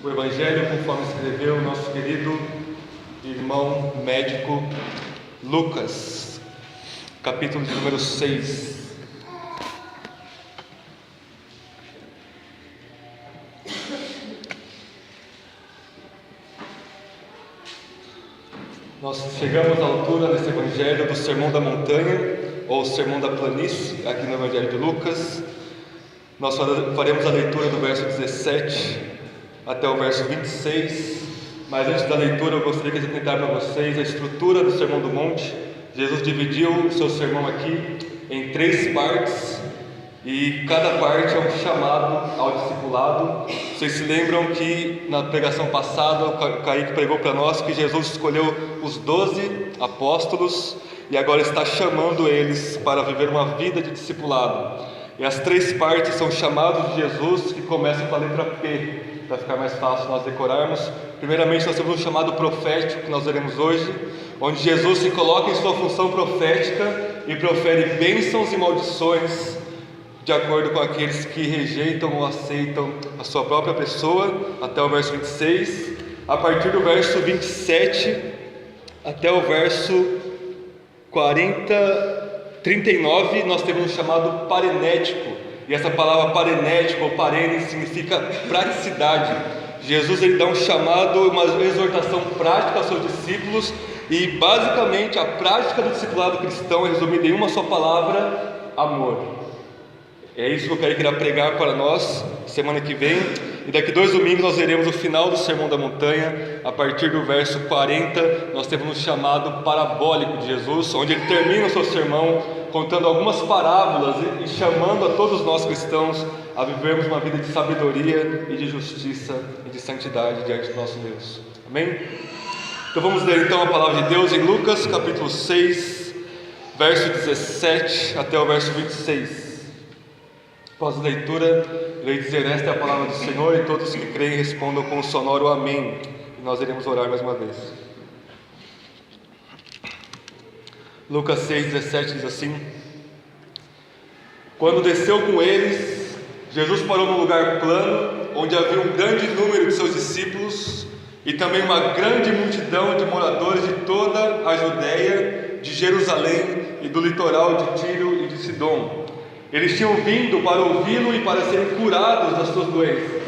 o Evangelho conforme escreveu o nosso querido irmão médico Lucas, capítulo de número 6. Nós chegamos à altura desse Evangelho do Sermão da Montanha, ou Sermão da Planície, aqui no Evangelho de Lucas. Nós faremos a leitura do verso 17 até o verso 26, mas antes da leitura eu gostaria de apresentar para vocês a estrutura do Sermão do Monte. Jesus dividiu o seu sermão aqui em 3 partes, e cada parte é um chamado ao discipulado. Vocês se lembram que na pregação passada o Kaique pregou para nós que Jesus escolheu os 12 apóstolos e agora está chamando eles para viver uma vida de discipulado. E as 3 partes são chamados de Jesus, que começam com a letra P, para ficar mais fácil nós decorarmos. Primeiramente nós temos um chamado profético, que nós veremos hoje, onde Jesus se coloca em sua função profética e profere bênçãos e maldições de acordo com aqueles que rejeitam ou aceitam a sua própria pessoa, até o verso 26. A partir do verso 27 até o verso 39, nós temos um chamado parenético, e essa palavra parenético ou parene significa praticidade. Jesus ele dá um chamado, uma exortação prática aos seus discípulos, e basicamente a prática do discipulado cristão é resumida em uma só palavra: amor. É isso que eu quero pregar para nós semana que vem, e daqui 2 domingos nós veremos o final do Sermão da Montanha. A partir do verso 40 nós temos um chamado parabólico de Jesus, onde ele termina o seu sermão contando algumas parábolas e chamando a todos nós cristãos a vivermos uma vida de sabedoria e de justiça e de santidade diante do nosso Deus. Amém? Então vamos ler então a palavra de Deus em Lucas capítulo 6, verso 17 até o verso 26. Após a leitura, irei dizer: esta é a palavra do Senhor, e todos que creem respondam com um sonoro amém. E nós iremos orar mais uma vez. Lucas 6,17 diz assim: quando desceu com eles, Jesus parou num lugar plano, onde havia um grande número de seus discípulos, e também uma grande multidão de moradores de toda a Judéia, de Jerusalém e do litoral de Tiro e de Sidom. Eles tinham vindo para ouvi-lo e para serem curados das suas doenças.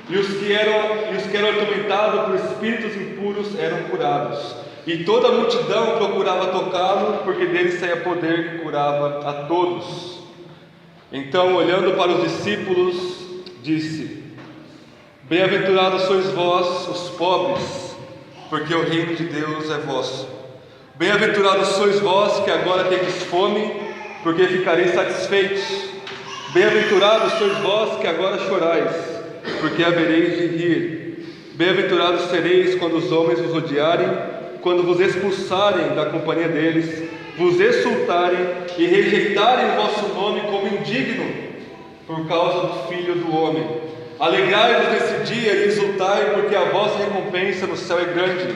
E os que eram atormentados por espíritos impuros eram curados. E toda a multidão procurava tocá-lo, porque dele saía poder que curava a todos. Então, olhando para os discípulos, disse: bem-aventurados sois vós, os pobres, porque o reino de Deus é vosso. Bem-aventurados sois vós que agora tendes fome, porque ficareis satisfeitos. Bem-aventurados sois vós que agora chorais, porque havereis de rir. Bem-aventurados sereis quando os homens vos odiarem, quando vos expulsarem da companhia deles, vos insultarem e rejeitarem o vosso nome como indigno, por causa do Filho do Homem. Alegrai-vos nesse dia e exultai, porque a vossa recompensa no céu é grande,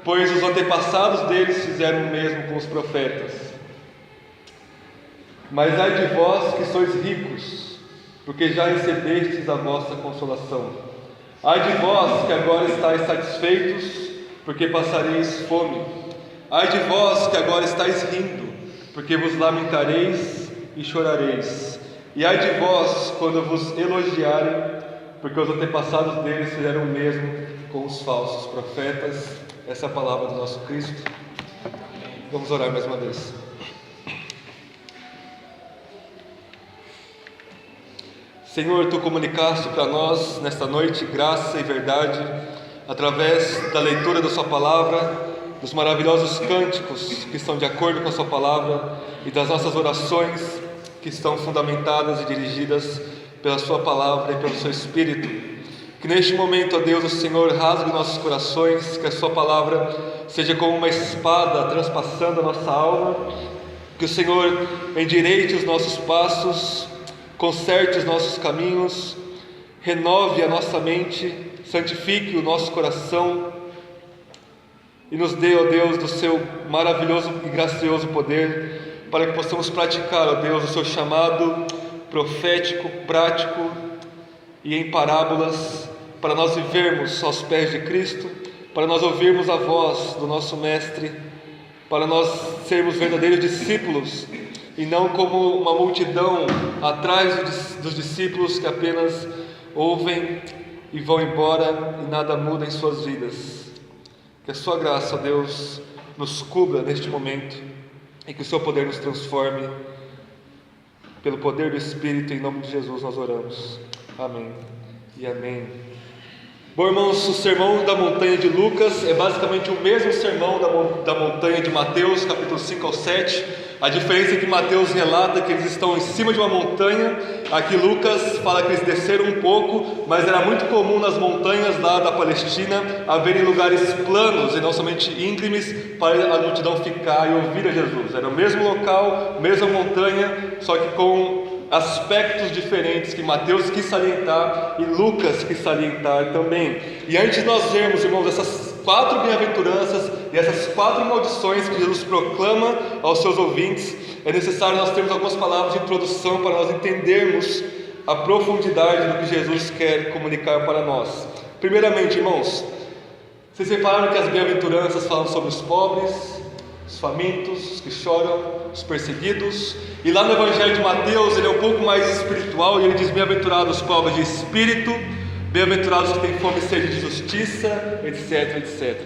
pois os antepassados deles fizeram o mesmo com os profetas. Mas ai de vós que sois ricos, porque já recebestes a vossa consolação. Ai de vós que agora estáis satisfeitos, porque passareis fome. Ai de vós que agora estáis rindo, porque vos lamentareis e chorareis. E ai de vós quando vos elogiarem, porque os antepassados deles fizeram o mesmo com os falsos profetas. Essa é a palavra do nosso Cristo. Vamos orar mais uma vez. Senhor, Tu comunicaste para nós nesta noite graça e verdade, através da leitura da Sua palavra, dos maravilhosos cânticos que estão de acordo com a Sua palavra e das nossas orações que estão fundamentadas e dirigidas pela Sua palavra e pelo Seu Espírito. Que neste momento, ó Deus, o Senhor rasgue nossos corações, que a Sua palavra seja como uma espada transpassando a nossa alma, que o Senhor endireite os nossos passos, conserte os nossos caminhos, renove a nossa mente, santifique o nosso coração e nos dê, ó Deus, do Seu maravilhoso e gracioso poder, para que possamos praticar, ó Deus, o Seu chamado profético, prático e em parábolas, para nós vivermos aos pés de Cristo, para nós ouvirmos a voz do nosso Mestre, para nós sermos verdadeiros discípulos e não como uma multidão atrás dos discípulos que apenas ouvem e vão embora e nada muda em suas vidas. Que a sua graça, ó Deus, nos cubra neste momento e que o seu poder nos transforme. Pelo poder do Espírito, em nome de Jesus nós oramos. Amém e amém. Bom, irmãos, o sermão da montanha de Lucas é basicamente o mesmo sermão da montanha de Mateus, capítulo 5 ao 7. A diferença é que Mateus relata que eles estão em cima de uma montanha. Aqui Lucas fala que eles desceram um pouco, mas era muito comum nas montanhas lá da Palestina haverem lugares planos e não somente íngremes para a multidão ficar e ouvir a Jesus. Era o mesmo local, mesma montanha, só que com aspectos diferentes que Mateus quis salientar e Lucas quis salientar também. E antes de nós vermos, irmãos, essas 4 bem-aventuranças e essas 4 maldições que Jesus proclama aos seus ouvintes, é necessário nós termos algumas palavras de introdução para nós entendermos a profundidade do que Jesus quer comunicar para nós. Primeiramente, irmãos, vocês repararam que as bem-aventuranças falam sobre os pobres, os famintos, os que choram, os perseguidos, e lá no Evangelho de Mateus ele é um pouco mais espiritual e ele diz: bem-aventurados os pobres de espírito, bem-aventurados que têm fome e sede de justiça, etc, etc.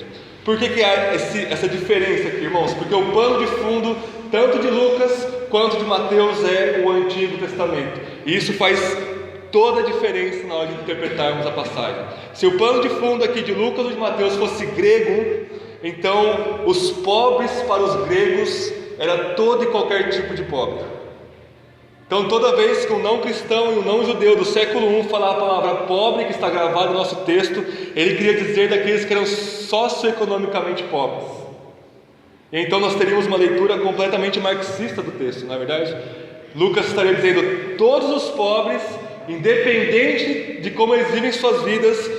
Por que há essa diferença aqui, irmãos? Porque o pano de fundo, tanto de Lucas quanto de Mateus, é o Antigo Testamento, e isso faz toda a diferença na hora de interpretarmos a passagem. Se o pano de fundo aqui de Lucas ou de Mateus fosse grego, então os pobres para os gregos era todo e qualquer tipo de pobre. Então toda vez que um não cristão e um não judeu do século I falar a palavra pobre, que está gravado no nosso texto, ele queria dizer daqueles que eram socioeconomicamente pobres. E então nós teríamos uma leitura completamente marxista do texto, na verdade. Lucas estaria dizendo: todos os pobres, independente de como eles vivem suas vidas,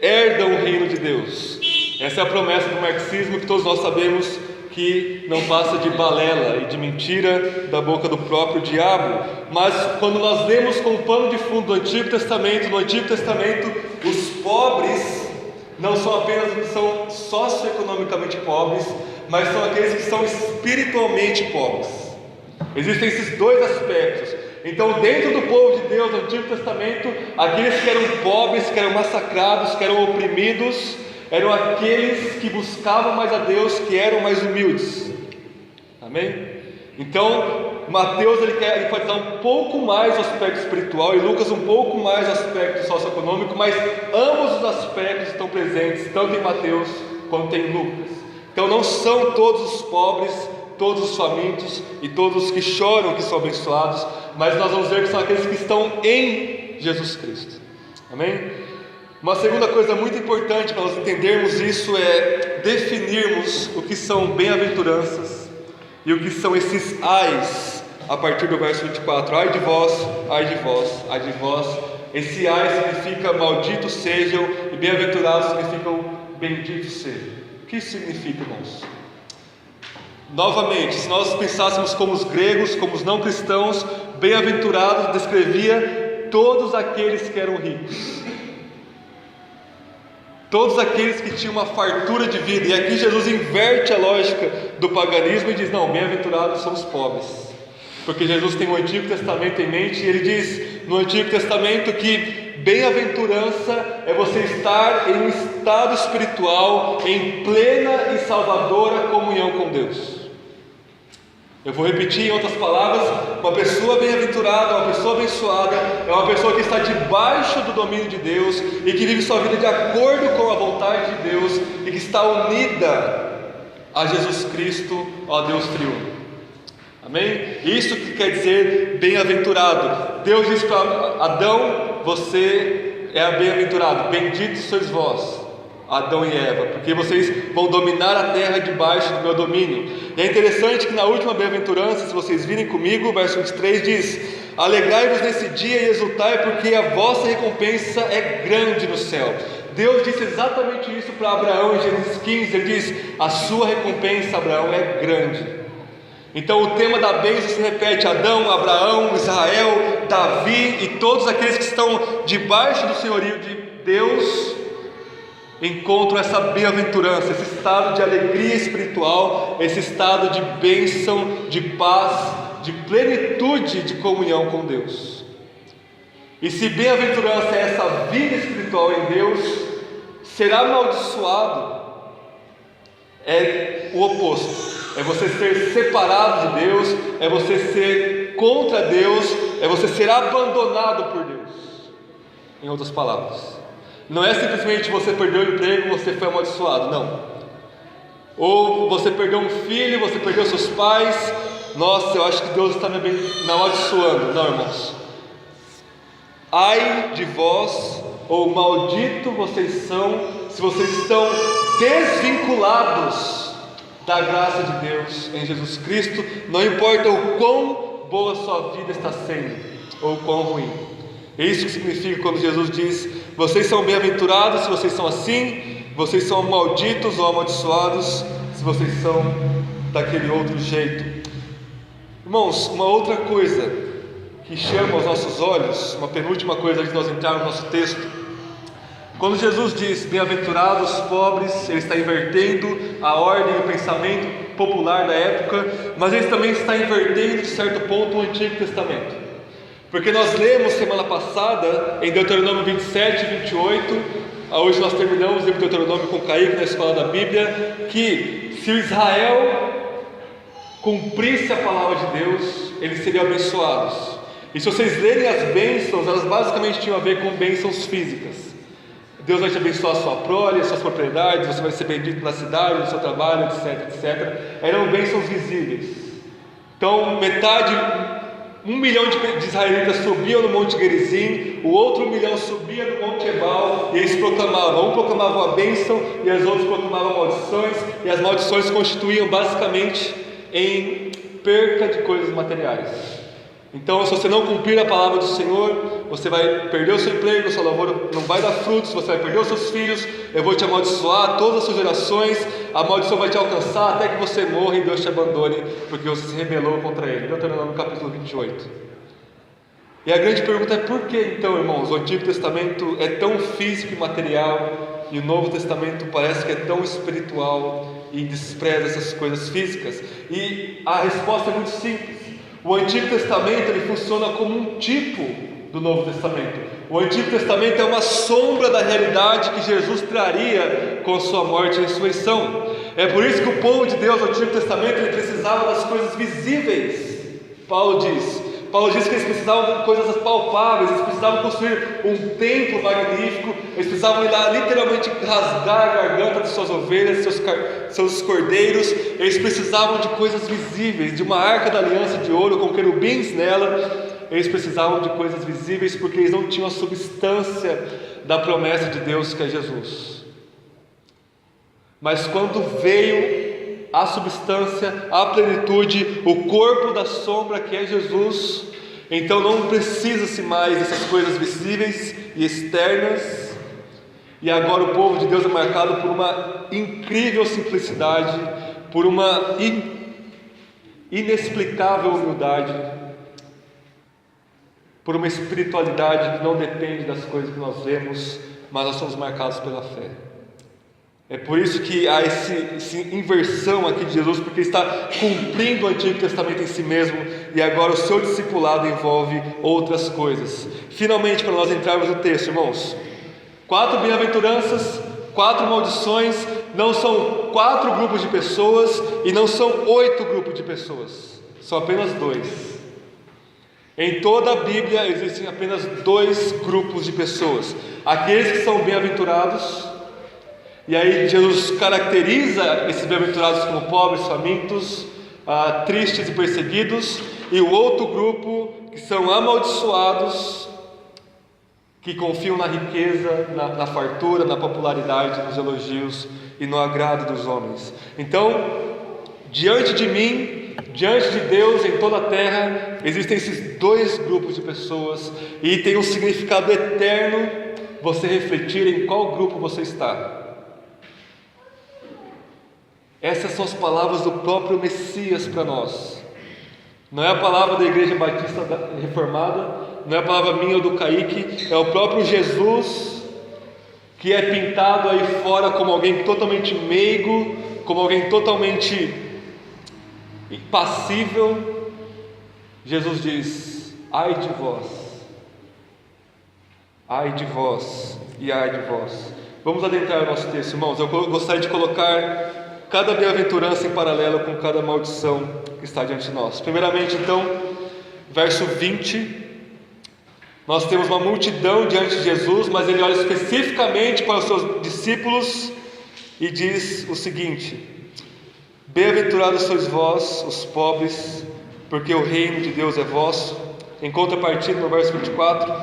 herdam o reino de Deus. Essa é a promessa do marxismo que todos nós sabemos que não passa de balela e de mentira da boca do próprio diabo. Mas quando nós lemos com o pano de fundo do Antigo Testamento, no Antigo Testamento os pobres não são apenas os que são socioeconomicamente pobres, mas são aqueles que são espiritualmente pobres. Existem esses dois aspectos. Então, dentro do povo de Deus no Antigo Testamento, aqueles que eram pobres, que eram massacrados, que eram oprimidos, eram aqueles que buscavam mais a Deus, que eram mais humildes. Amém? Então, Mateus ele quer enfatizar um pouco mais o aspecto espiritual e Lucas um pouco mais o aspecto socioeconômico, mas ambos os aspectos estão presentes tanto em Mateus quanto em Lucas. Então não são todos os pobres, todos os famintos e todos os que choram que são abençoados, mas nós vamos ver que são aqueles que estão em Jesus Cristo. Amém? Uma segunda coisa muito importante para nós entendermos isso é definirmos o que são bem-aventuranças e o que são esses ais, a partir do verso 24. Ai de vós, ai de vós, ai de vós. Esse ai significa malditos sejam e bem-aventurados significam benditos sejam. O que isso significa, irmãos? Novamente, se nós pensássemos como os gregos, como os não cristãos, bem-aventurados descrevia todos aqueles que eram ricos, todos aqueles que tinham uma fartura de vida. E aqui Jesus inverte a lógica do paganismo e diz: não, bem-aventurados são os pobres, porque Jesus tem o Antigo Testamento em mente, e ele diz no Antigo Testamento que bem-aventurança é você estar em um estado espiritual em plena e salvadora comunhão com Deus. Eu vou repetir em outras palavras: uma pessoa bem-aventurada, uma pessoa abençoada, é uma pessoa que está debaixo do domínio de Deus e que vive sua vida de acordo com a vontade de Deus e que está unida a Jesus Cristo, ao Deus triuno. Amém? Isso que quer dizer bem-aventurado. Deus diz para Adão: você é bem-aventurado, benditos sois vós, Adão e Eva, porque vocês vão dominar a terra debaixo do meu domínio. E é interessante que na última bem-aventurança, se vocês virem comigo, o verso 23 diz: alegrai-vos nesse dia e exultai, porque a vossa recompensa é grande no céu. Deus disse exatamente isso para Abraão em Gênesis 15. Ele diz: a sua recompensa, Abraão, é grande. Então o tema da bênção se repete: Adão, Abraão, Israel, Davi e todos aqueles que estão debaixo do senhorio Deus encontram essa bem-aventurança, esse estado de alegria espiritual, esse estado de bênção, de paz, de plenitude de comunhão com Deus. E se bem-aventurança é essa vida espiritual em Deus, será amaldiçoado é o oposto, é você ser separado de Deus, é você ser contra Deus, é você ser abandonado por Deus. Em outras palavras, não é simplesmente você perdeu o emprego, você foi amaldiçoado, não. Ou você perdeu um filho, você perdeu seus pais, nossa, eu acho que Deus está me amaldiçoando. Não, irmãos. Ai de vós, ou maldito vocês são, se vocês estão desvinculados da graça de Deus em Jesus Cristo, não importa o quão boa sua vida está sendo, ou o quão ruim. É isso que significa quando Jesus diz: vocês são bem-aventurados se vocês são assim, vocês são malditos ou amaldiçoados se vocês são daquele outro jeito. Irmãos, uma outra coisa que chama os nossos olhos, uma penúltima coisa antes de nós entrarmos no nosso texto, quando Jesus diz bem-aventurados os pobres, Ele está invertendo a ordem e o pensamento popular da época, mas Ele também está invertendo de certo ponto o Antigo Testamento. Porque nós lemos semana passada, em Deuteronômio 27 e 28, hoje nós terminamos o livro de Deuteronômio com o Kaique na escola da Bíblia, que se o Israel cumprisse a palavra de Deus, eles seriam abençoados. E se vocês lerem as bênçãos, elas basicamente tinham a ver com bênçãos físicas. Deus vai te abençoar a sua prole, as suas propriedades, você vai ser bendito na cidade, no seu trabalho, etc, etc. Eram bênçãos visíveis. Então, 1 milhão de israelitas subiam no Monte Gerizim, o outro 1 milhão subia no Monte Ebal, e eles proclamavam, um proclamava a bênção, e os outros proclamavam maldições, e as maldições constituíam basicamente em perca de coisas materiais. Então, se você não cumprir a palavra do Senhor, você vai perder o seu emprego, sua lavoura não vai dar frutos, você vai perder os seus filhos, eu vou te amaldiçoar, todas as suas gerações, a maldição vai te alcançar até que você morra e Deus te abandone, porque você se rebelou contra Ele. Deuteronômio capítulo 28. E a grande pergunta é: por que então, irmãos, o Antigo Testamento é tão físico e material, e o Novo Testamento parece que é tão espiritual e despreza essas coisas físicas? E a resposta é muito simples. O Antigo Testamento ele funciona como um tipo do Novo Testamento. O Antigo Testamento é uma sombra da realidade que Jesus traria com sua morte e ressurreição. É por isso que o povo de Deus no Antigo Testamento ele precisava das coisas visíveis. Paulo diz que eles precisavam de coisas palpáveis, eles precisavam construir um templo magnífico, eles precisavam ir lá literalmente rasgar a garganta de suas ovelhas, seus cordeiros, eles precisavam de coisas visíveis, de uma arca da aliança de ouro com querubins nela, eles precisavam de coisas visíveis porque eles não tinham a substância da promessa de Deus que é Jesus. Mas quando veio a substância, a plenitude, o corpo da sombra que é Jesus, então não precisa-se mais dessas coisas visíveis e externas, e agora o povo de Deus é marcado por uma incrível simplicidade, por uma inexplicável humildade, por uma espiritualidade que não depende das coisas que nós vemos, mas nós somos marcados pela fé. É por isso que há essa inversão aqui de Jesus, porque ele está cumprindo o Antigo Testamento em si mesmo, e agora o seu discipulado envolve outras coisas. Finalmente, para nós entrarmos no texto, irmãos, 4 bem-aventuranças, 4 maldições, não são 4 grupos de pessoas, e não são 8 grupos de pessoas, são apenas 2. Em toda a Bíblia existem apenas 2 grupos de pessoas: aqueles que são bem-aventurados. E aí Jesus caracteriza esses bem-aventurados como pobres, famintos, tristes e perseguidos, e o outro grupo que são amaldiçoados, que confiam na riqueza, na fartura, na popularidade, nos elogios e no agrado dos homens. Então, diante de mim, diante de Deus, em toda a terra, existem esses 2 grupos de pessoas, e tem um significado eterno você refletir em qual grupo você está. Essas são as palavras do próprio Messias para nós. Não é a palavra da Igreja Batista Reformada, não é a palavra minha ou do Kaique, é o próprio Jesus que é pintado aí fora como alguém totalmente meigo, como alguém totalmente impassível, Jesus diz: ai de vós, ai de vós e ai de vós. Vamos adentrar o nosso texto, irmãos. Eu gostaria de colocar cada bem-aventurança em paralelo com cada maldição que está diante de nós. Primeiramente, então, verso 20, nós temos uma multidão diante de Jesus, mas ele olha especificamente para os seus discípulos e diz o seguinte: bem-aventurados sois vós, os pobres, porque o reino de Deus é vosso. Em contrapartida, no verso 24,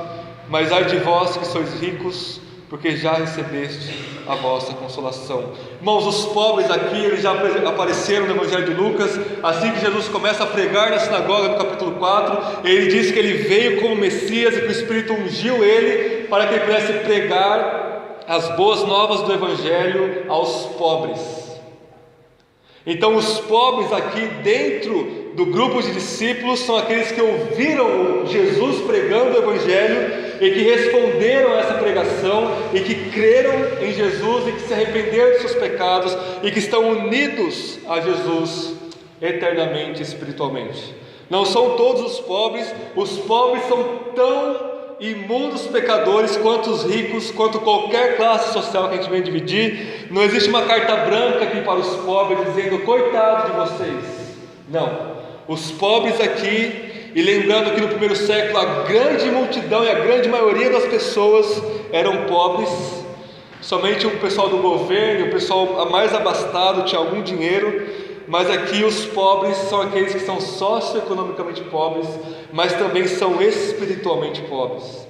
mas ai de vós que sois ricos, porque já recebeste a vossa consolação. Irmãos, os pobres aqui, eles já apareceram no Evangelho de Lucas. Assim que Jesus começa a pregar na sinagoga, no capítulo 4, ele diz que ele veio como Messias e que o Espírito ungiu ele para que ele pudesse pregar as boas novas do Evangelho aos pobres. Então, os pobres aqui dentro do grupo de discípulos são aqueles que ouviram Jesus pregando o Evangelho e que responderam a essa pregação e que creram em Jesus e que se arrependeram de seus pecados e que estão unidos a Jesus eternamente, espiritualmente. Não são todos os pobres são tão imundos pecadores quanto os ricos, quanto qualquer classe social que a gente vem dividir. Não existe uma carta branca aqui para os pobres dizendo: coitado de vocês. Não, os pobres aqui, e lembrando que no primeiro século a grande multidão e a grande maioria das pessoas eram pobres, somente o pessoal do governo, o pessoal mais abastado tinha algum dinheiro, mas aqui os pobres são aqueles que são socioeconomicamente pobres, mas também são espiritualmente pobres.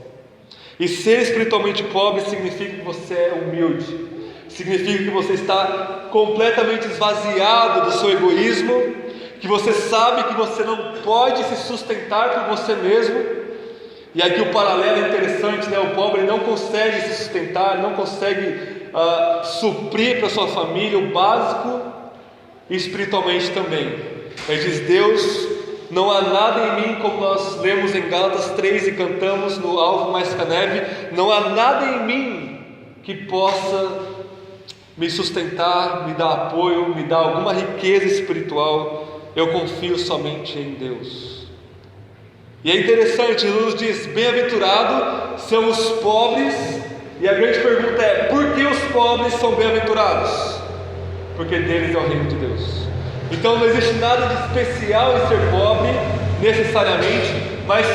E ser espiritualmente pobre significa que você é humilde, significa que você está completamente esvaziado do seu egoísmo, que você sabe que você não pode se sustentar por você mesmo. E aqui o paralelo é interessante, né? O pobre não consegue se sustentar, não consegue suprir para sua família o básico, e espiritualmente também. Ele diz: Deus, não há nada em mim, como nós lemos em Gálatas 3 e cantamos no Alvo Mais que a Neve, não há nada em mim que possa me sustentar, me dar apoio, me dar alguma riqueza espiritual. Eu confio somente em Deus. E é interessante, Jesus diz: bem-aventurado são os pobres. E a grande pergunta é: por que os pobres são bem-aventurados? Porque deles é o reino de Deus. Então não existe nada de especial em ser pobre, necessariamente, mas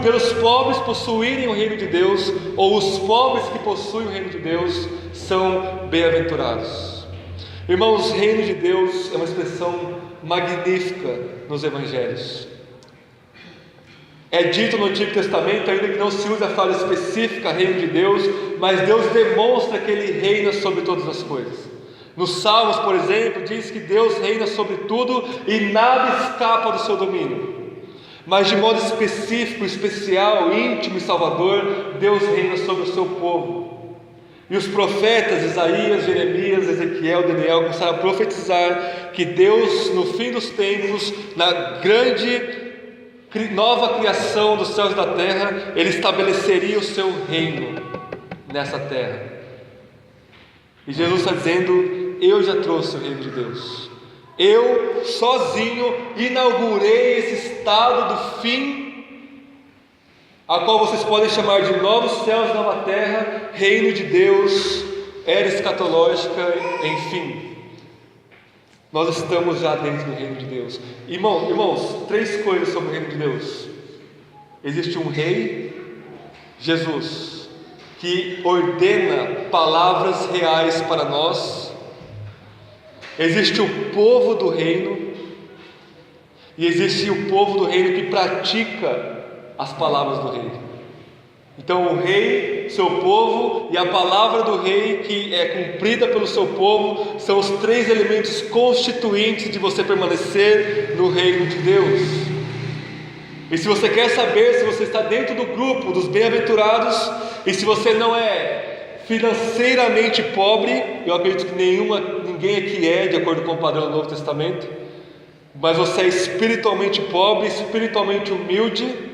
pelos pobres possuírem o reino de Deus, ou os pobres que possuem o reino de Deus, são bem-aventurados. Irmãos, reino de Deus é uma expressão magnífica nos Evangelhos. É dito no Antigo Testamento, ainda que não se use a fala específica reino de Deus, mas Deus demonstra que Ele reina sobre todas as coisas. Nos Salmos, por exemplo, diz que Deus reina sobre tudo e nada escapa do seu domínio. Mas de modo específico, especial, íntimo e salvador, Deus reina sobre o seu povo. E os profetas Isaías, Jeremias, Ezequiel, Daniel começaram a profetizar que Deus, no fim dos tempos, na grande nova criação dos céus e da terra, Ele estabeleceria o seu reino nessa terra. E Jesus está dizendo: eu já trouxe o reino de Deus. Eu sozinho inaugurei esse estado do fim, a qual vocês podem chamar de novos céus e nova terra, reino de Deus, era escatológica, enfim. Nós estamos já dentro do reino de Deus. Irmãos, 3 coisas sobre o reino de Deus. Existe um rei, Jesus, que ordena palavras reais para nós. Existe o povo do reino, e existe o povo do reino que pratica as palavras do rei. Então o rei, seu povo e a palavra do rei que é cumprida pelo seu povo são os 3 elementos constituintes de você permanecer no reino de Deus. E se você quer saber se você está dentro do grupo dos bem-aventurados, e se você não é financeiramente pobre, eu acredito que ninguém aqui é, de acordo com o padrão do Novo Testamento, mas você é espiritualmente pobre, espiritualmente humilde,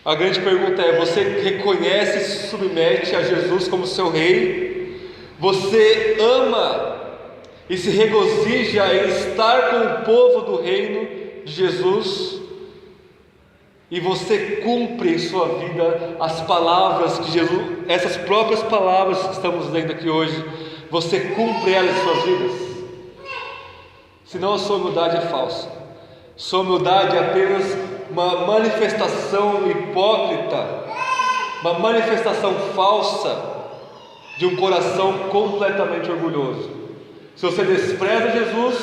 A grande pergunta é: você reconhece e se submete a Jesus como seu rei? Você ama e se regozija em estar com o povo do reino de Jesus? E você cumpre em sua vida as palavras que Jesus, essas próprias palavras que estamos lendo aqui hoje, você cumpre elas em suas vidas? Senão a sua humildade é falsa. Sua humildade é apenas uma manifestação hipócrita, uma manifestação falsa de um coração completamente orgulhoso. Se você despreza Jesus,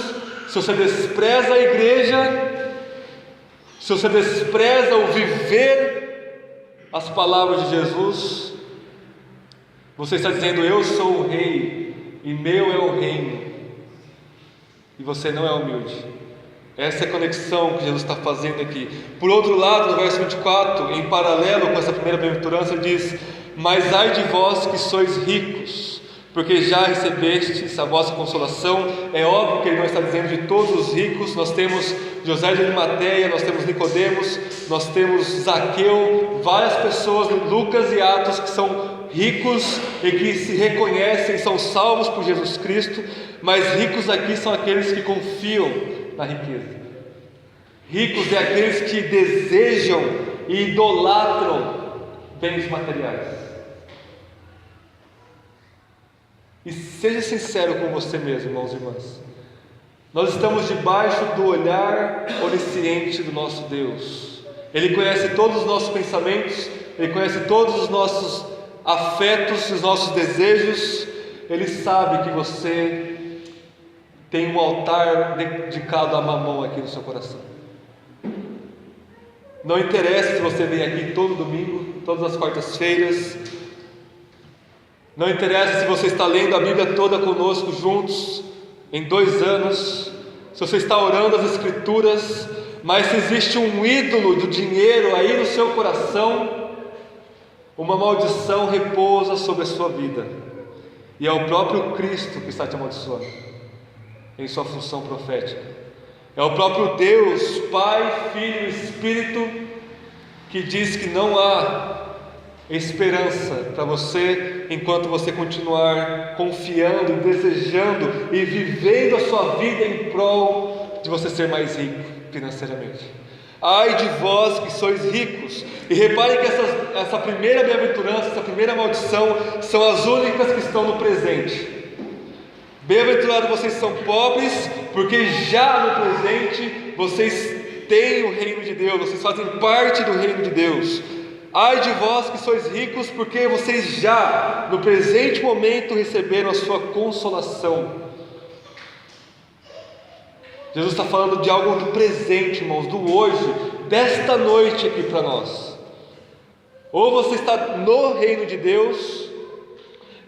se você despreza a igreja, se você despreza o viver as palavras de Jesus, você está dizendo: eu sou o rei e meu é o reino, e você não é humilde. Essa é a conexão que Jesus está fazendo aqui. Por outro lado, no verso 24, em paralelo com essa primeira bem-aventurança, ele diz: mas ai de vós que sois ricos, porque já recebestes a vossa consolação. É óbvio que ele não está dizendo de todos os ricos. Nós temos José de Arimateia, nós temos Nicodemos, nós temos Zaqueu, várias pessoas, Lucas e Atos, que são ricos e que se reconhecem, são salvos por Jesus Cristo. Mas ricos aqui são aqueles que confiam na riqueza. Ricos é aqueles que desejam e idolatram bens materiais. E seja sincero com você mesmo, irmãos e irmãs. Nós estamos debaixo do olhar onisciente do nosso Deus. Ele conhece todos os nossos pensamentos, Ele conhece todos os nossos afetos, os nossos desejos. Ele sabe que você tem um altar dedicado a Mamon aqui no seu coração. Não interessa se você vem aqui todo domingo, todas as quartas-feiras. Não interessa se você está lendo a Bíblia toda conosco juntos em 2 anos, se você está orando as Escrituras, mas se existe um ídolo do dinheiro aí no seu coração, uma maldição repousa sobre a sua vida, e é o próprio Cristo que está te amaldiçoando em sua função profética. É o próprio Deus, Pai, Filho e Espírito, que diz que não há esperança para você enquanto você continuar confiando, desejando e vivendo a sua vida em prol de você ser mais rico financeiramente. Ai de vós que sois ricos. E reparem que essa primeira bem-aventurança, essa primeira maldição, são as únicas que estão no presente. Bem-aventurados vocês são pobres, porque já no presente vocês têm o reino de Deus, vocês fazem parte do reino de Deus. Ai de vós que sois ricos, porque vocês já no presente momento receberam a sua consolação. Jesus está falando de algo do presente, irmãos, do hoje, desta noite aqui para nós. Ou você está no reino de Deus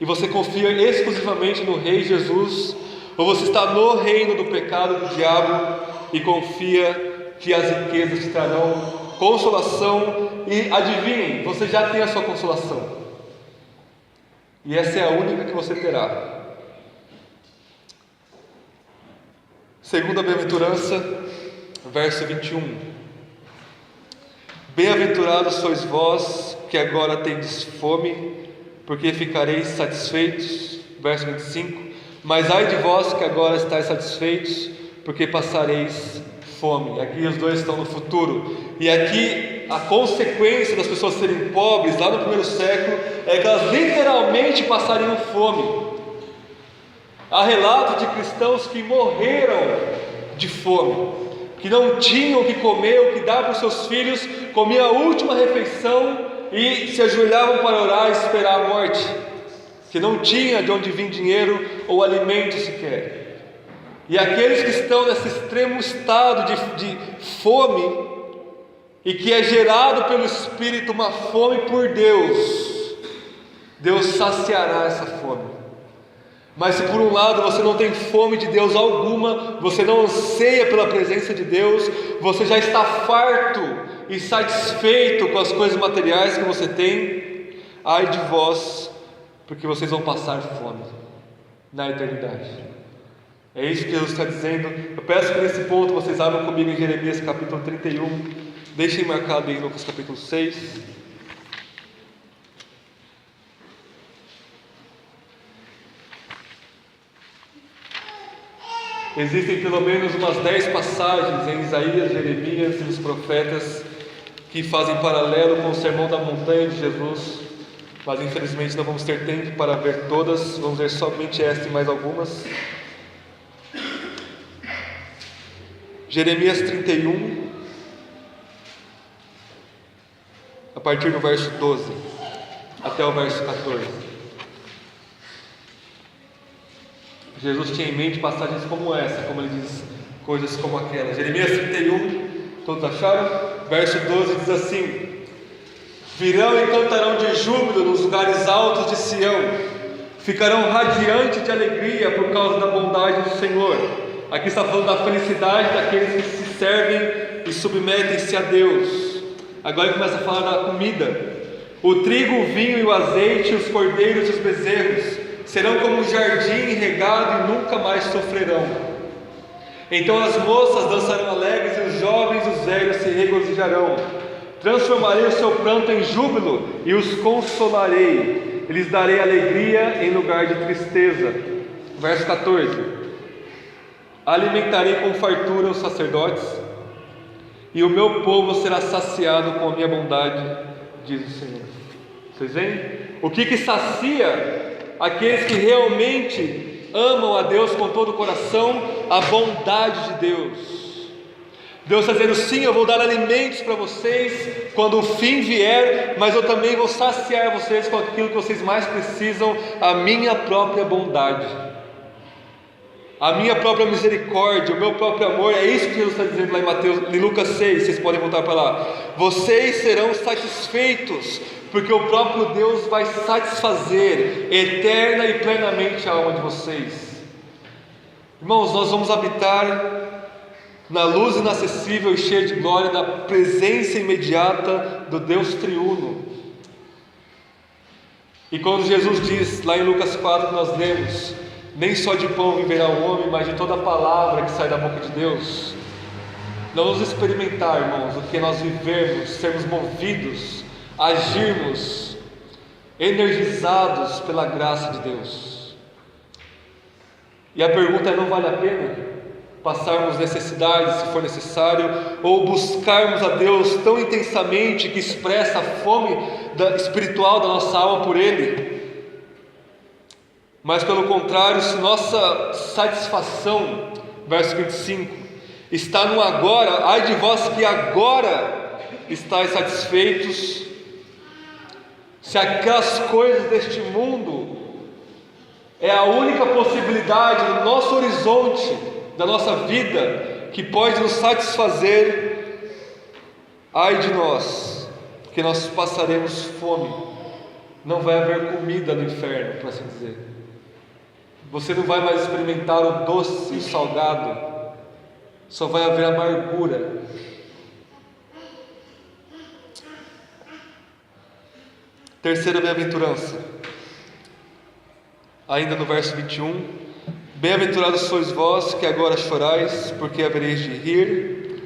e você confia exclusivamente no Rei Jesus, ou você está no reino do pecado, do diabo, e confia que as riquezas te trarão consolação. E adivinhem, você já tem a sua consolação, e essa é a única que você terá. Segunda bem-aventurança, verso 21. Bem-aventurados sois vós que agora tendes fome, porque ficareis satisfeitos. Verso 25. Mas ai de vós que agora estáis satisfeitos, porque passareis fome. Aqui os dois estão no futuro. E aqui a consequência das pessoas serem pobres lá no primeiro século é que elas literalmente passariam fome. Há relatos de cristãos que morreram de fome, que não tinham o que comer, o que dar para os seus filhos, comiam a última refeição e se ajoelhavam para orar e esperar a morte, que não tinha de onde vir dinheiro ou alimento sequer. E aqueles que estão nesse extremo estado de fome, e que é gerado pelo Espírito uma fome por Deus, Deus saciará essa fome. Mas se por um lado você não tem fome de Deus alguma, você não anseia pela presença de Deus, você já está farto e satisfeito com as coisas materiais que você tem, ai de vós, porque vocês vão passar fome na eternidade. É isso que Jesus está dizendo. Eu peço que nesse ponto vocês abram comigo em Jeremias capítulo 31, Deixem marcado em Lucas capítulo 6. Existem pelo menos umas 10 passagens em Isaías, Jeremias e os profetas que fazem paralelo com o Sermão da Montanha de Jesus, mas infelizmente não vamos ter tempo para ver todas, vamos ver somente esta e mais algumas. Jeremias 31, a partir do verso 12 até o verso 14. Jesus tinha em mente passagens como essa, como ele diz, coisas como aquela. Jeremias 31, todos acharam? Verso 12 diz assim: virão e cantarão de júbilo nos lugares altos de Sião, ficarão radiantes de alegria por causa da bondade do Senhor. Aqui está falando da felicidade daqueles que se servem e submetem-se a Deus. Agora ele começa a falar da comida. O trigo, o vinho e o azeite, os cordeiros e os bezerros serão como um jardim regado e nunca mais sofrerão. Então as moças dançarão alegres e os jovens e os velhos se regozijarão. Transformarei o seu pranto em júbilo e os consolarei. Lhes darei alegria em lugar de tristeza. Verso 14: alimentarei com fartura os sacerdotes, e o meu povo será saciado com a minha bondade, diz o Senhor. Vocês veem? O que sacia aqueles que realmente amam a Deus com todo o coração? A bondade de Deus. Deus está dizendo: sim, eu vou dar alimentos para vocês quando o fim vier, mas eu também vou saciar vocês com aquilo que vocês mais precisam, a minha própria bondade, a minha própria misericórdia, o meu próprio amor. É isso que Jesus está dizendo lá em Lucas 6, vocês podem voltar para lá. Vocês serão satisfeitos, porque o próprio Deus vai satisfazer eterna e plenamente a alma de vocês. Irmãos, nós vamos habitar na luz inacessível e cheia de glória da presença imediata do Deus triuno. E quando Jesus diz lá em Lucas 4 que nós lemos: nem só de pão viverá o homem, mas de toda a palavra que sai da boca de Deus, nós vamos experimentar, irmãos, o que nós vivemos, sermos movidos, agirmos energizados pela graça de Deus. E a pergunta é: não vale a pena passarmos necessidades, se for necessário, ou buscarmos a Deus tão intensamente que expressa a fome espiritual da nossa alma por Ele? Mas pelo contrário, se nossa satisfação, verso 25, está no agora, ai de vós que agora estáis satisfeitos, se aquelas coisas deste mundo é a única possibilidade no nosso horizonte da nossa vida que pode nos satisfazer, ai de nós, que nós passaremos fome, não vai haver comida no inferno, por assim dizer. Você não vai mais experimentar o doce e o salgado, só vai haver amargura. Terceira bem-aventurança, ainda no verso 21: bem-aventurados sois vós que agora chorais, porque havereis de rir.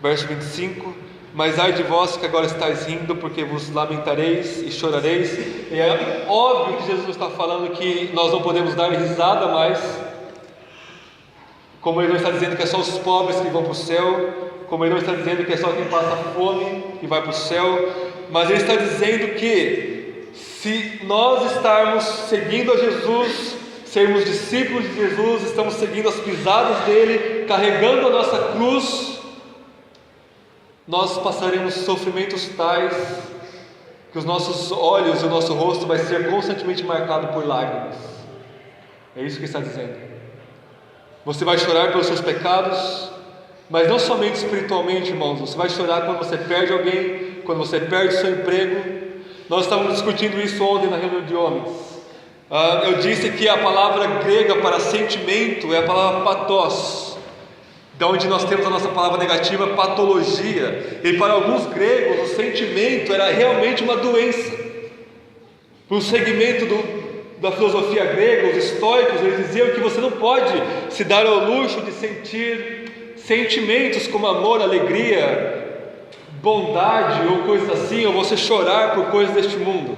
Verso 25: mas ai de vós que agora estáis rindo, porque vos lamentareis e chorareis. É óbvio que Jesus está falando que nós não podemos dar risada mais, como ele não está dizendo que é só os pobres que vão para o céu, como ele não está dizendo que é só quem passa fome que vai para o céu, mas ele está dizendo que se nós estarmos seguindo a Jesus, sermos discípulos de Jesus, estamos seguindo as pisadas dele, carregando a nossa cruz, nós passaremos sofrimentos tais que os nossos olhos e o nosso rosto vai ser constantemente marcado por lágrimas. É isso que está dizendo. Você vai chorar pelos seus pecados, mas não somente espiritualmente, irmãos. Você vai chorar quando você perde alguém, quando você perde o seu emprego. Nós estávamos discutindo isso ontem na reunião de homens. Eu disse que a palavra grega para sentimento é a palavra pathos, de onde nós temos a nossa palavra negativa, patologia. E para alguns gregos o sentimento era realmente uma doença. Para o segmento da filosofia grega, os estoicos, eles diziam que você não pode se dar ao luxo de sentir sentimentos como amor, alegria, bondade ou coisas assim, ou você chorar por coisas deste mundo.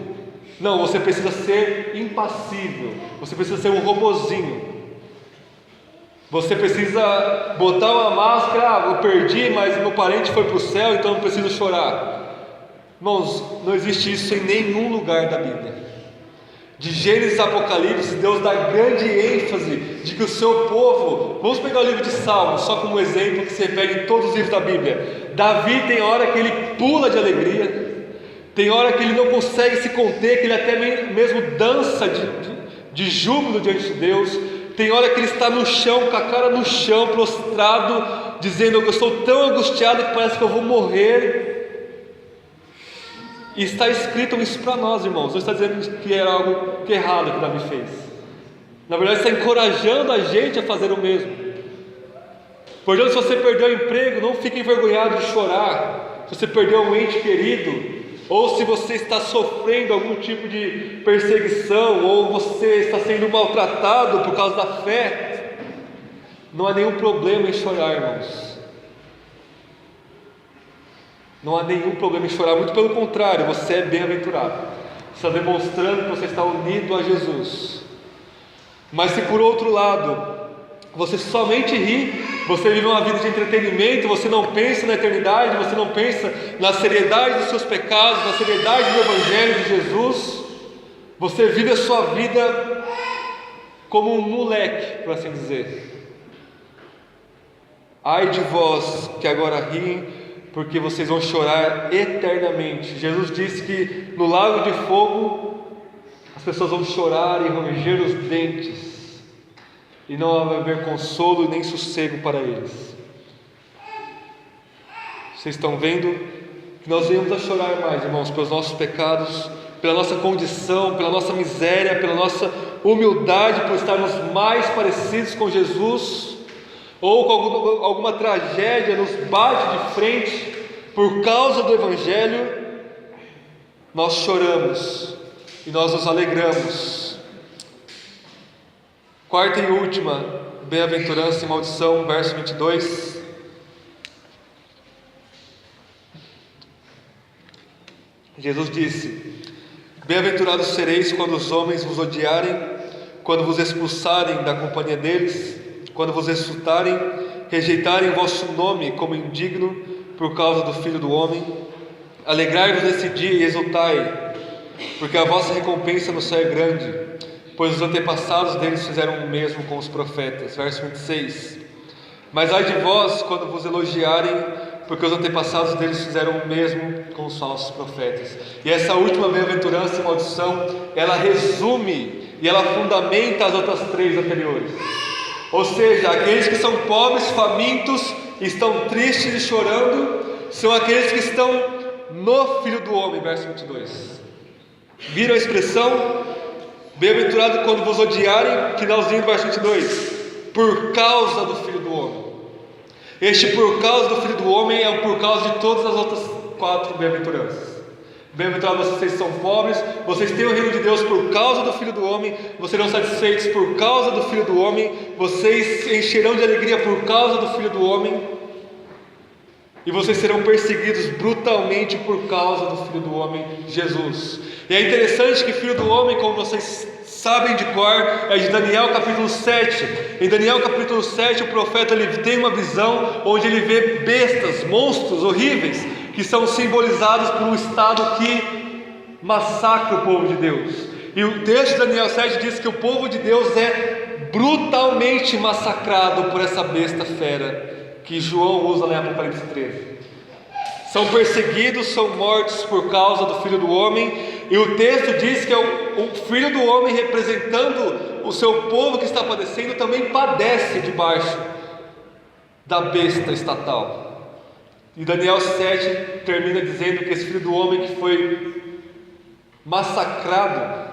Não, você precisa ser impassível, você precisa ser um robozinho. Você precisa botar uma máscara, eu perdi, mas meu parente foi para o céu, então não preciso chorar. Irmãos, não existe isso em nenhum lugar da Bíblia. De Gênesis a Apocalipse, Deus dá grande ênfase de que o seu povo, vamos pegar o livro de Salmos, só como exemplo que se repete em todos os livros da Bíblia. Davi tem hora que ele pula de alegria, tem hora que ele não consegue se conter, que ele até mesmo dança de júbilo diante de Deus. Tem hora que ele está no chão, com a cara no chão, prostrado, dizendo: eu estou tão angustiado que parece que eu vou morrer. E está escrito isso para nós, irmãos. Não está dizendo que era algo errado que Davi fez. Na verdade, está encorajando a gente a fazer o mesmo. Portanto, se você perdeu o emprego, não fique envergonhado de chorar. Se você perdeu um ente querido, ou se você está sofrendo algum tipo de perseguição, ou você está sendo maltratado por causa da fé, não há nenhum problema em chorar, irmãos. Não há nenhum problema em chorar, muito pelo contrário, você é bem-aventurado. Você está demonstrando que você está unido a Jesus. Mas se por outro lado você somente ri, você vive uma vida de entretenimento, você não pensa na eternidade, você não pensa na seriedade dos seus pecados, na seriedade do Evangelho de Jesus, você vive a sua vida como um moleque, por assim dizer. Ai de vós que agora riem, porque vocês vão chorar eternamente. Jesus disse que no lago de fogo as pessoas vão chorar e ranger os dentes, e não vai haver consolo nem sossego para eles. Vocês estão vendo que nós viemos a chorar mais, irmãos, pelos nossos pecados, pela nossa condição, pela nossa miséria, pela nossa humildade, por estarmos mais parecidos com Jesus, ou com alguma tragédia nos bate de frente por causa do Evangelho. Nós choramos e nós nos alegramos. Quarta e última bem-aventurança e maldição, verso 22. Jesus disse: bem-aventurados sereis quando os homens vos odiarem, quando vos expulsarem da companhia deles, quando vos insultarem, rejeitarem vosso nome como indigno por causa do Filho do Homem. Alegrai-vos nesse dia e exultai, porque a vossa recompensa no céu é grande, pois os antepassados deles fizeram o mesmo com os profetas. Verso 26. Mas ai de vós quando vos elogiarem, porque os antepassados deles fizeram o mesmo com os falsos profetas. E essa última bem-aventurança e maldição, ela resume e ela fundamenta as outras três anteriores. Ou seja, aqueles que são pobres, famintos, estão tristes e chorando, são aqueles que estão no Filho do Homem. Verso 22. Viram a expressão? Bem-aventurado quando vos odiarem, finalzinho do verso 22, por causa do Filho do Homem. Este por causa do Filho do Homem é o por causa de todas as outras quatro bem-aventuranças. Bem-aventurados vocês são pobres, vocês têm o reino de Deus por causa do Filho do Homem, vocês serão satisfeitos por causa do Filho do Homem, vocês encherão de alegria por causa do Filho do Homem, e vocês serão perseguidos brutalmente por causa do Filho do Homem, Jesus. E é interessante que Filho do Homem, como vocês sabem de cor, é de Daniel capítulo 7. Em Daniel capítulo 7, o profeta ele tem uma visão onde ele vê bestas, monstros horríveis, que são simbolizados por um estado que massacra o povo de Deus. E o texto de Daniel 7 diz que o povo de Deus é brutalmente massacrado por essa besta fera, que João usa lá em Apocalipse 13. São perseguidos, são mortos por causa do Filho do Homem. E o texto diz que o Filho do Homem, representando o seu povo que está padecendo, também padece debaixo da besta estatal. E Daniel 7 termina dizendo que esse Filho do Homem que foi massacrado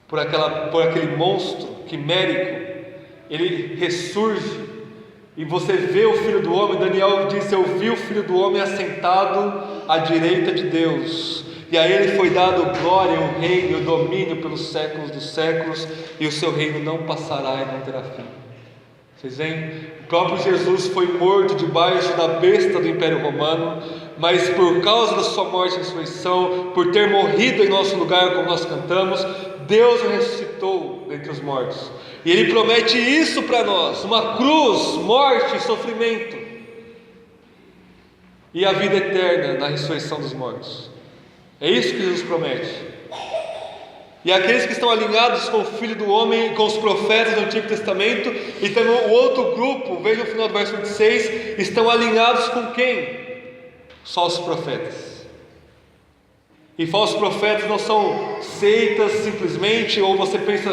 por aquele monstro quimérico, ele ressurge. E você vê o Filho do Homem. Daniel diz: eu vi o Filho do Homem assentado à direita de Deus, e a ele foi dado glória, o reino e o domínio pelos séculos dos séculos, e o seu reino não passará e não terá fim. Vocês veem? O próprio Jesus foi morto debaixo da besta do Império Romano, mas por causa da sua morte e ressurreição, por ter morrido em nosso lugar, como nós cantamos, Deus o ressuscitou dentre os mortos. E Ele promete isso para nós: uma cruz, morte e sofrimento, e a vida eterna na ressurreição dos mortos. É isso que Jesus promete. E aqueles que estão alinhados com o Filho do Homem, com os profetas do Antigo Testamento, e também o outro grupo, veja o final do verso 26, estão alinhados com quem? Os falsos profetas. E falsos profetas não são seitas simplesmente, ou você pensa,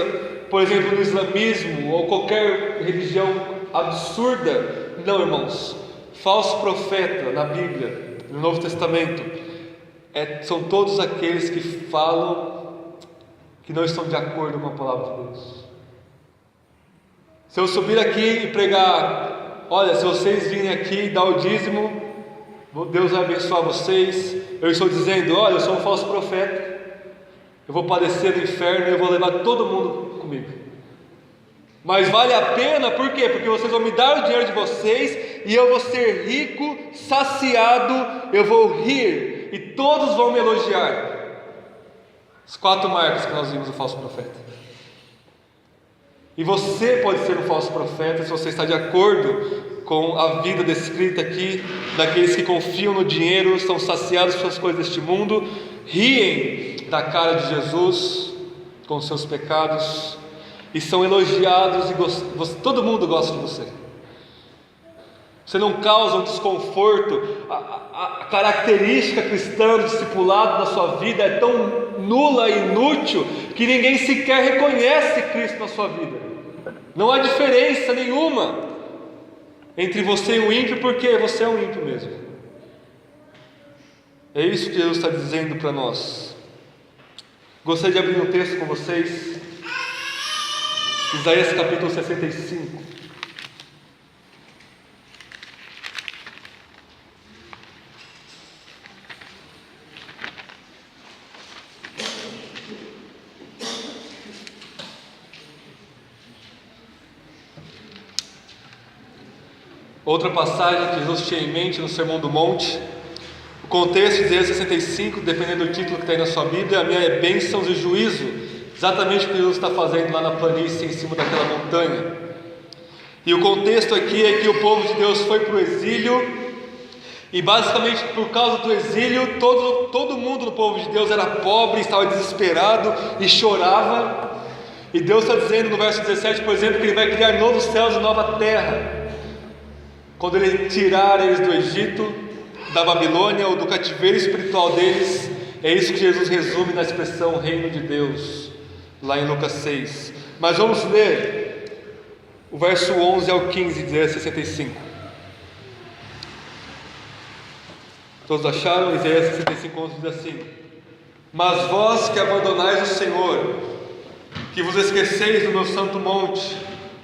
por exemplo, no islamismo, ou qualquer religião absurda. Não, irmãos. Falso profeta na Bíblia, no Novo Testamento, são todos aqueles que falam que não estão de acordo com a palavra de Deus. Se eu subir aqui e pregar: olha, se vocês virem aqui e dar o dízimo, Deus vai abençoar vocês, eu estou dizendo: olha, eu sou um falso profeta, eu vou padecer do inferno e eu vou levar todo mundo comigo. Mas vale a pena, por quê? Porque vocês vão me dar o dinheiro de vocês, e eu vou ser rico, saciado, eu vou rir, e todos vão me elogiar. As 4 marcas que nós vimos do falso profeta. E você pode ser um falso profeta se você está de acordo com a vida descrita aqui, daqueles que confiam no dinheiro, estão saciados com as coisas deste mundo, riem da cara de Jesus com os seus pecados, e são elogiados, e todo mundo gosta de você. Você não causa um desconforto. A característica cristã do discipulado na sua vida é tão nula e inútil que ninguém sequer reconhece Cristo na sua vida. Não há diferença nenhuma entre você e o ímpio, porque você é um ímpio mesmo. É isso que Jesus está dizendo para nós. Gostaria de abrir um texto com vocês, Isaías capítulo 65. Outra passagem que Jesus tinha em mente no Sermão do Monte. O contexto de Isaías 65, dependendo do título que está aí na sua Bíblia, a minha é bênçãos e juízo. Exatamente o que Jesus está fazendo lá na planície, em cima daquela montanha. E o contexto aqui é que o povo de Deus foi para o exílio, e basicamente por causa do exílio, todo mundo no povo de Deus era pobre, estava desesperado e chorava. E Deus está dizendo no verso 17, por exemplo, que Ele vai criar novos céus e nova terra, quando Ele tirar eles do Egito, da Babilônia, ou do cativeiro espiritual deles. É isso que Jesus resume na expressão reino de Deus, lá em Lucas 6. Mas vamos ler o verso 11 ao 15 de Isaías 65. Todos acharam? Isaías 65, 11 diz assim: mas vós que abandonais o Senhor, que vos esqueceis do meu santo monte,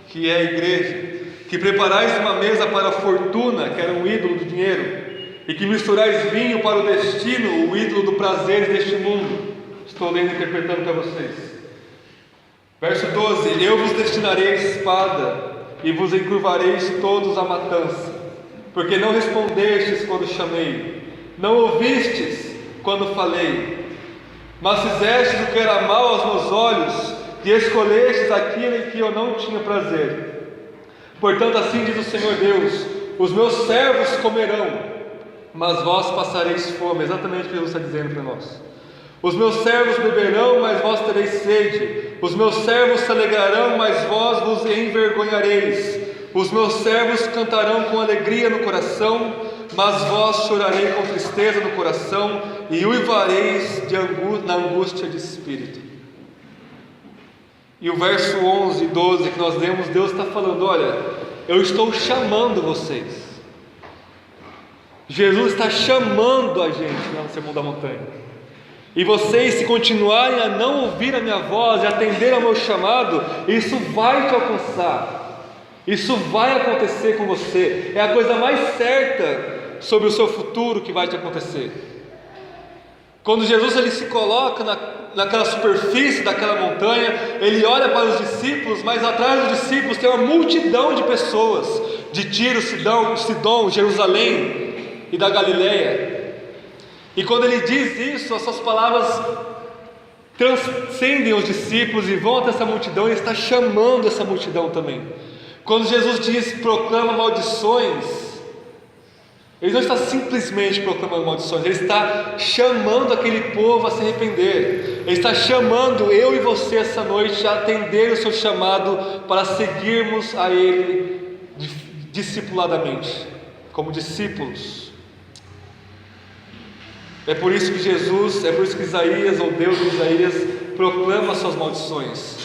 que é a igreja, que preparais uma mesa para a fortuna, que era um ídolo do dinheiro, e que misturais vinho para o destino, o ídolo do prazer deste mundo. Estou lendo e interpretando para vocês. Verso 12: eu vos destinarei a espada, e vos encurvareis todos à matança, porque não respondestes quando chamei, não ouvistes quando falei, mas fizestes o que era mal aos meus olhos, e escolhestes aquilo em que eu não tinha prazer. Portanto, assim diz o Senhor Deus: os meus servos comerão, mas vós passareis fome. Exatamente o que Jesus está dizendo para nós. Os meus servos beberão, mas vós tereis sede. Os meus servos se alegrarão, mas vós vos envergonhareis. Os meus servos cantarão com alegria no coração, mas vós chorareis com tristeza no coração, e uivareis na angústia de espírito. E o verso 11 e 12 que nós lemos, Deus está falando: olha, eu estou chamando vocês. Jesus está chamando a gente lá no Sermão da Montanha. E vocês, se continuarem a não ouvir a minha voz e atender ao meu chamado, isso vai te alcançar. Isso vai acontecer com você. É a coisa mais certa sobre o seu futuro que vai te acontecer. Quando Jesus ele se coloca naquela superfície daquela montanha, ele olha para os discípulos, mas atrás dos discípulos tem uma multidão de pessoas, de Tiro, Sidom, Jerusalém e da Galileia. E quando ele diz isso, as suas palavras transcendem os discípulos e vão até essa multidão. Ele está chamando essa multidão também. Quando Jesus diz, proclama maldições, ele não está simplesmente proclamando maldições, ele está chamando aquele povo a se arrepender. Ele está chamando eu e você essa noite a atender o seu chamado para seguirmos a Ele discipuladamente, como discípulos. É por isso que Isaías, ou Deus de Isaías, proclama as suas maldições.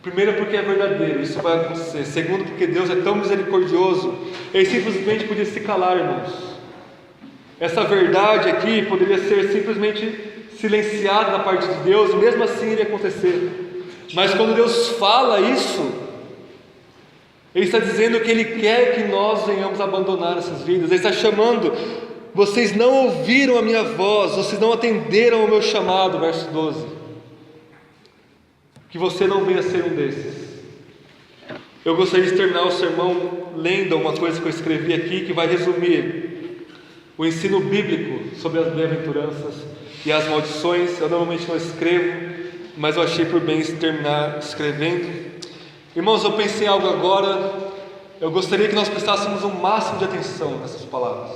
Primeiro, porque é verdadeiro, isso vai acontecer. Segundo, porque Deus é tão misericordioso, Ele simplesmente podia se calar, irmãos. Essa verdade aqui poderia ser simplesmente silenciada da parte de Deus, e mesmo assim iria acontecer. Mas quando Deus fala isso, Ele está dizendo que Ele quer que nós venhamos abandonar essas vidas. Ele está chamando: vocês não ouviram a minha voz, vocês não atenderam ao meu chamado, verso 12. Que você não venha ser um desses. Eu gostaria de terminar o sermão lendo uma coisa que eu escrevi aqui, que vai resumir o ensino bíblico sobre as bem-aventuranças e as maldições. Eu normalmente não escrevo, mas eu achei por bem terminar escrevendo. Irmãos, eu pensei em algo agora. Eu gostaria que nós prestássemos o máximo de atenção nessas palavras.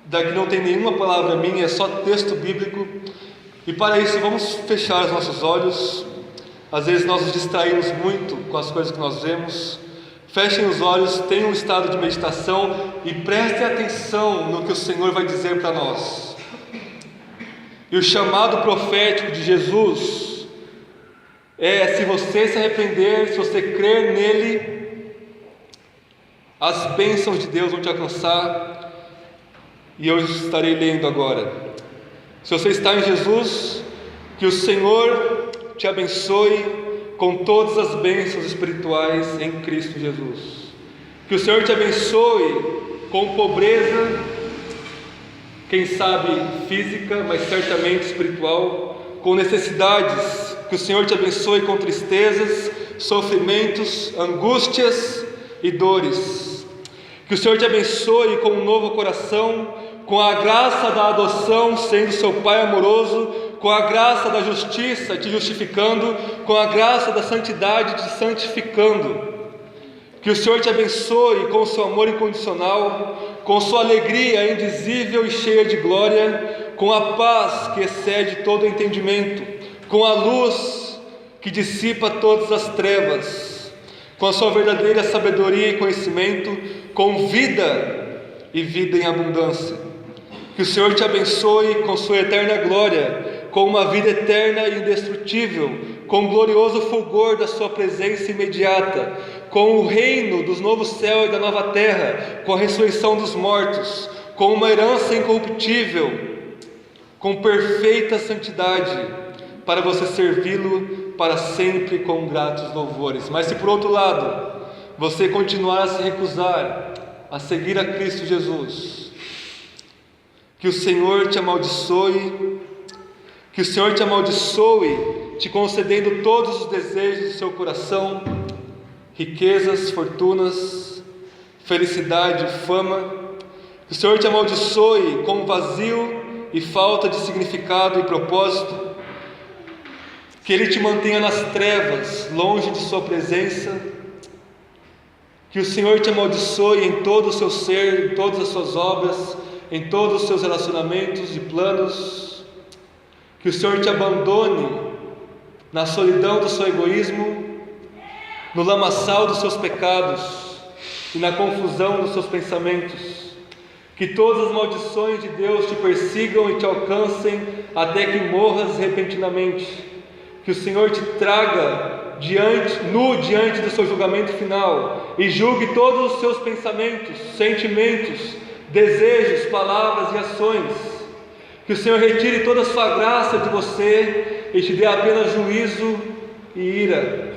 Daqui não tem nenhuma palavra minha, é só texto bíblico. E para isso vamos fechar os nossos olhos. Às vezes nós nos distraímos muito com as coisas que nós vemos. Fechem os olhos, tenham um estado de meditação e prestem atenção no que o Senhor vai dizer para nós. E o chamado profético de Jesus é: se você se arrepender, se você crer nele, as bênçãos de Deus vão te alcançar. E eu estarei lendo agora. Se você está em Jesus, que o Senhor te abençoe com todas as bênçãos espirituais em Cristo Jesus. Que o Senhor te abençoe com pobreza, quem sabe física, mas certamente espiritual, com necessidades. Que o Senhor te abençoe com tristezas, sofrimentos, angústias e dores. Que o Senhor te abençoe com um novo coração, com a graça da adoção, sendo seu Pai amoroso, com a graça da justiça te justificando, com a graça da santidade te santificando. Que o Senhor te abençoe com o seu amor incondicional, com sua alegria indizível e cheia de glória, com a paz que excede todo entendimento, com a luz que dissipa todas as trevas, com a sua verdadeira sabedoria e conhecimento, com vida e vida em abundância. Que o Senhor te abençoe com sua eterna glória, com uma vida eterna e indestrutível, com o glorioso fulgor da sua presença imediata, com o reino dos novos céus e da nova terra, com a ressurreição dos mortos, com uma herança incorruptível, com perfeita santidade, para você servi-lo para sempre com gratos louvores. Mas se por outro lado, você continuar a se recusar a seguir a Cristo Jesus, que o Senhor te amaldiçoe, que o Senhor te amaldiçoe, te concedendo todos os desejos do seu coração, riquezas, fortunas, felicidade, fama. Que o Senhor te amaldiçoe com vazio e falta de significado e propósito. Que Ele te mantenha nas trevas, longe de sua presença. Que o Senhor te amaldiçoe em todo o seu ser, em todas as suas obras, em todos os seus relacionamentos e planos. Que o Senhor te abandone na solidão do seu egoísmo, no lamaçal dos seus pecados e na confusão dos seus pensamentos. Que todas as maldições de Deus te persigam e te alcancem até que morras repentinamente. Que o Senhor te traga diante do seu julgamento final e julgue todos os seus pensamentos, sentimentos, desejos, palavras e ações. Que o Senhor retire toda a sua graça de você e te dê apenas juízo e ira.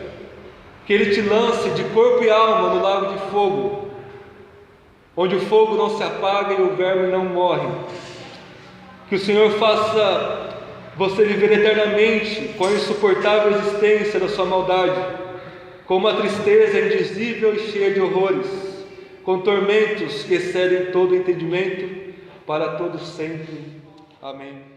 Que Ele te lance de corpo e alma no lago de fogo, onde o fogo não se apaga e o verme não morre. Que o Senhor faça você viver eternamente com a insuportável existência da sua maldade, com uma tristeza indizível e cheia de horrores, com tormentos que excedem todo entendimento, para todos sempre. Amém.